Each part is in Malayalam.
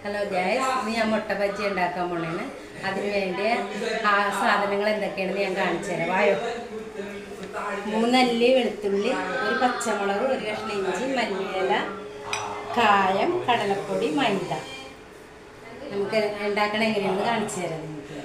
ഹലോ ഗൈസ്, ഇന്ന് ഞാൻ മുട്ട ബജ്ജി ഉണ്ടാക്കാൻ പോണേന്. അതിന് വേണ്ടിയ സാധനങ്ങൾ എന്തൊക്കെയാണെന്ന് ഞാൻ കാണിച്ചു തരാം. വായോ. 3 അല്ലി വെളുത്തുള്ളി, ഒരു പച്ചമുളക്, ഒരു കഷ്ണം ഇഞ്ചി, മല്ലിയില, കായം, കടലപ്പൊടി, മൈദ. നമുക്ക് ഉണ്ടാക്കണ എങ്ങനെയാണെന്ന് കാണിച്ചു തരാം നിങ്ങൾക്ക്.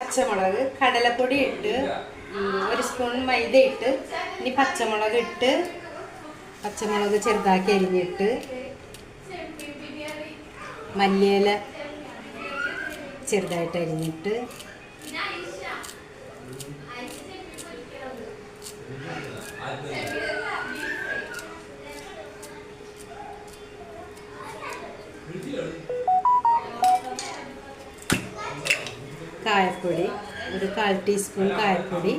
പച്ചമുളക്, കടലപ്പൊടി ഇട്ട്, ഒരു സ്പൂൺ മൈദ ഇട്ട്, ഇനി പച്ചമുളക് ഇട്ട്, പച്ചമുളക് ചെറുതാക്കി അരിഞ്ഞിട്ട്, മല്ലിയില ചെറുതായിട്ട് അരിഞ്ഞിട്ട്, കായപ്പൊടി, ഒരു 1/4 ടീസ്പൂൺ കായപ്പൊടി,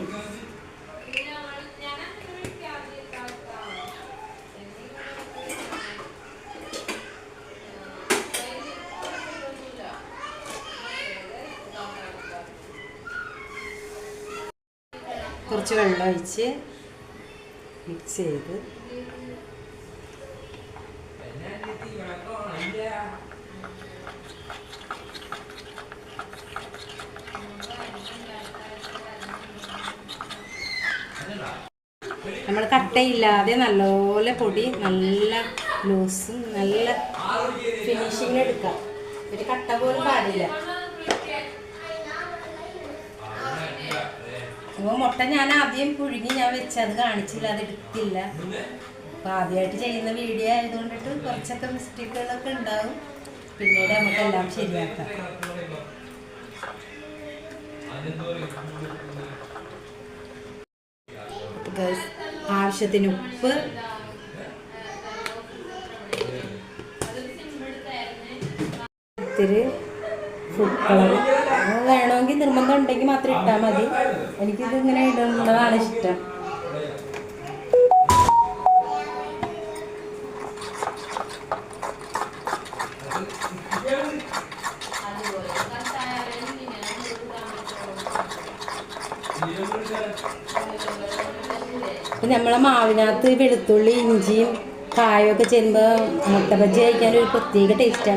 കുറച്ച് വെള്ളം ഒഴിച്ച് മിക്സ് ചെയ്ത് നമ്മൾ കട്ടയില്ലാതെ നല്ലപോലെ പൊടി നല്ല ലൂസും നല്ല ഫിനിഷിങ് എടുക്കാം. ഒരു കട്ട പോലും പാടില്ല. അപ്പോൾ മുട്ട ഞാൻ ആദ്യം പുഴുങ്ങി ഞാൻ വെച്ചത് കാണിച്ചില്ല, അത് എടുത്തില്ല. അപ്പോൾ ആദ്യമായിട്ട് ചെയ്യുന്ന വീഡിയോ ആയതുകൊണ്ടിട്ട് കുറച്ചൊക്കെ മിസ്റ്റേക്കുകളൊക്കെ ഉണ്ടാവും. പിന്നീട് നമുക്കെല്ലാം ശരിയാക്കാം. ആവശ്യത്തിന് ഉപ്പ്, ഇത്തിരി ഫുഡ് കളർ വേണമെങ്കിൽ നിർബന്ധം ഉണ്ടെങ്കിൽ മാത്രം ഇട്ടാൽ മതി. എനിക്കിത് ഇങ്ങനെ ഇടുന്നതാണ് ഇഷ്ടം. നമ്മളെ മാവിനകത്ത് വെളുത്തുള്ളി, ഇഞ്ചിയും കായൊക്കെ ചേരുമ്പോൾ മുട്ട ബജ്ജി കഴിക്കാൻ ഒരു പ്രത്യേക ടേസ്റ്റാണ്.